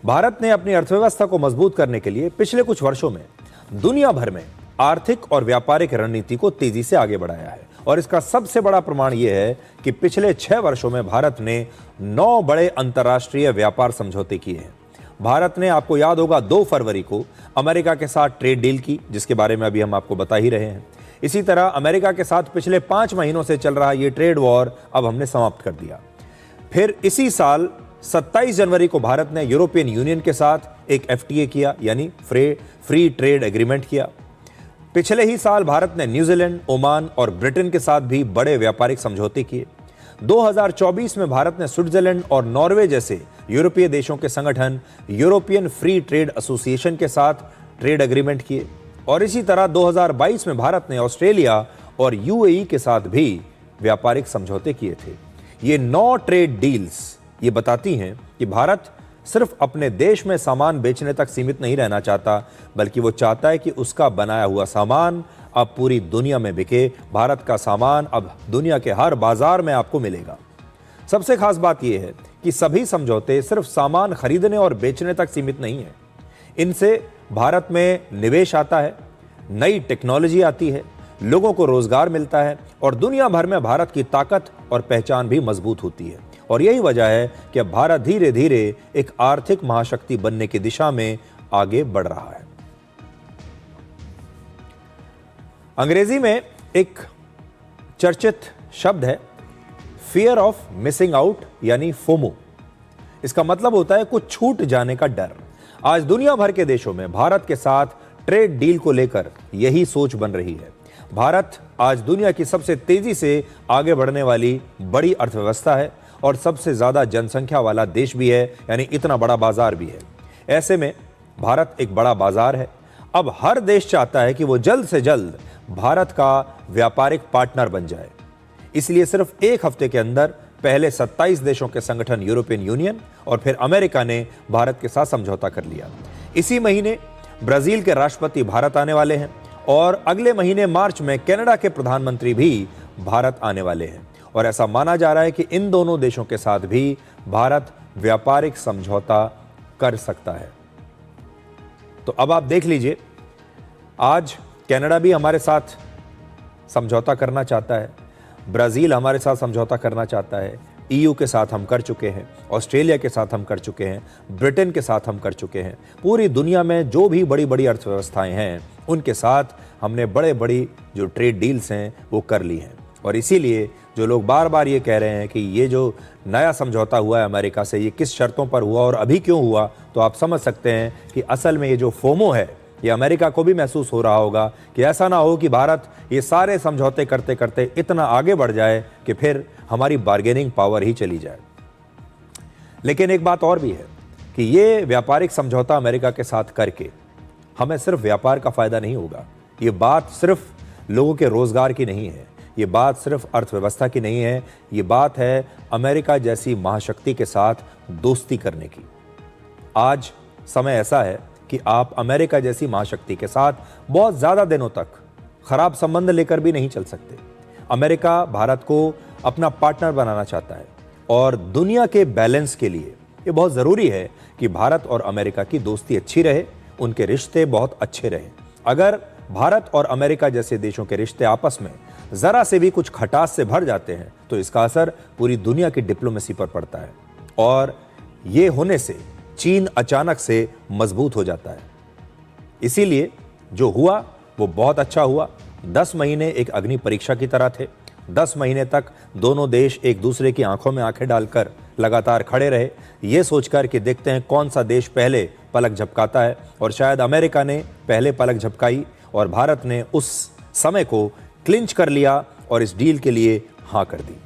भारत ने अपनी अर्थव्यवस्था को मजबूत करने के लिए पिछले कुछ वर्षों में दुनिया भर में आर्थिक और व्यापारिक रणनीति को तेजी से आगे बढ़ाया है और इसका सबसे बड़ा प्रमाण यह है कि पिछले 6 वर्षों में भारत ने 9 बड़े अंतर्राष्ट्रीय व्यापार समझौते किए हैं। भारत ने, आपको याद होगा, 2 फरवरी को अमेरिका के साथ ट्रेड डील की, जिसके बारे में अभी हम आपको बता ही रहे हैं। इसी तरह अमेरिका के साथ पिछले 5 महीनों से चल रहा ये ट्रेड वॉर अब हमने समाप्त कर दिया। फिर इसी साल 27 जनवरी को भारत ने यूरोपियन यूनियन के साथ एक FTA किया, यानी फ्री ट्रेड एग्रीमेंट किया। पिछले ही साल भारत ने न्यूजीलैंड, ओमान और ब्रिटेन के साथ भी बड़े व्यापारिक समझौते किए। 2024 में भारत ने स्विट्जरलैंड और नॉर्वे जैसे यूरोपीय देशों के संगठन यूरोपियन फ्री ट्रेड एसोसिएशन के साथ ट्रेड एग्रीमेंट किए और इसी तरह 2022 में भारत ने ऑस्ट्रेलिया और UAE के साथ भी व्यापारिक समझौते किए थे। ये 9 ट्रेड डील्स ये बताती हैं कि भारत सिर्फ अपने देश में सामान बेचने तक सीमित नहीं रहना चाहता, बल्कि वो चाहता है कि उसका बनाया हुआ सामान अब पूरी दुनिया में बिके। भारत का सामान अब दुनिया के हर बाजार में आपको मिलेगा। सबसे खास बात यह है कि सभी समझौते सिर्फ सामान खरीदने और बेचने तक सीमित नहीं है। इनसे भारत में निवेश आता है, नई टेक्नोलॉजी आती है, लोगों को रोजगार मिलता है और दुनिया भर में भारत की ताकत और पहचान भी मजबूत होती है। और यही वजह है कि अब भारत धीरे धीरे एक आर्थिक महाशक्ति बनने की दिशा में आगे बढ़ रहा है। अंग्रेजी में एक चर्चित शब्द है फियर ऑफ मिसिंग आउट, यानी फोमो। इसका मतलब होता है कुछ छूट जाने का डर। आज दुनिया भर के देशों में भारत के साथ ट्रेड डील को लेकर यही सोच बन रही है। भारत आज दुनिया की सबसे तेजी से आगे बढ़ने वाली बड़ी अर्थव्यवस्था है और सबसे ज्यादा जनसंख्या वाला देश भी है, यानी इतना बड़ा बाजार भी है। ऐसे में भारत एक बड़ा बाजार है। अब हर देश चाहता है कि वो जल्द से जल्द भारत का व्यापारिक पार्टनर बन जाए। इसलिए सिर्फ 1 हफ्ते के अंदर पहले 27 देशों के संगठन यूरोपियन यूनियन और फिर अमेरिका ने भारत के साथ समझौता कर लिया। इसी महीने ब्राजील के राष्ट्रपति भारत आने वाले हैं और अगले महीने मार्च में कनाडा के प्रधानमंत्री भी भारत आने वाले हैं और ऐसा माना जा रहा है कि इन दोनों देशों के साथ भी भारत व्यापारिक समझौता कर सकता है। तो अब आप देख लीजिए, आज कनाडा भी हमारे साथ समझौता करना चाहता है, ब्राजील हमारे साथ समझौता करना चाहता है, EU के साथ हम कर चुके हैं, ऑस्ट्रेलिया के साथ हम कर चुके हैं, ब्रिटेन के साथ हम कर चुके हैं। पूरी दुनिया में जो भी बड़ी बड़ी अर्थव्यवस्थाएं हैं उनके साथ हमने बड़े बड़ी जो ट्रेड डील्स हैं वो कर ली हैं। और इसीलिए जो लोग बार बार ये कह रहे हैं कि ये जो नया समझौता हुआ है अमेरिका से, ये किस शर्तों पर हुआ और अभी क्यों हुआ, तो आप समझ सकते हैं कि असल में ये जो फोमो है ये अमेरिका को भी महसूस हो रहा होगा कि ऐसा ना हो कि भारत ये सारे समझौते करते करते इतना आगे बढ़ जाए कि फिर हमारी बार्गेनिंग पावर ही चली जाए। लेकिन एक बात और भी है कि ये व्यापारिक समझौता अमेरिका के साथ करके हमें सिर्फ व्यापार का फायदा नहीं होगा। ये बात सिर्फ लोगों के रोजगार की नहीं है, ये बात सिर्फ अर्थव्यवस्था की नहीं है, ये बात है अमेरिका जैसी महाशक्ति के साथ दोस्ती करने की। आज समय ऐसा है कि आप अमेरिका जैसी महाशक्ति के साथ बहुत ज़्यादा दिनों तक खराब संबंध लेकर भी नहीं चल सकते। अमेरिका भारत को अपना पार्टनर बनाना चाहता है और दुनिया के बैलेंस के लिए ये बहुत ज़रूरी है कि भारत और अमेरिका की दोस्ती अच्छी रहे, उनके रिश्ते बहुत अच्छे रहें। अगर भारत और अमेरिका जैसे देशों के रिश्ते आपस में ज़रा से भी कुछ खटास से भर जाते हैं तो इसका असर पूरी दुनिया की डिप्लोमेसी पर पड़ता है और ये होने से चीन अचानक से मजबूत हो जाता है। इसीलिए जो हुआ वो बहुत अच्छा हुआ। 10 महीने एक अग्नि परीक्षा की तरह थे। 10 महीने तक दोनों देश एक दूसरे की आंखों में आंखें डालकर लगातार खड़े रहे, ये सोचकर कि देखते हैं कौन सा देश पहले पलक झपकाता है। और शायद अमेरिका ने पहले पलक झपकाई और भारत ने उस समय को क्लिंच कर लिया और इस डील के लिए हाँ कर दी।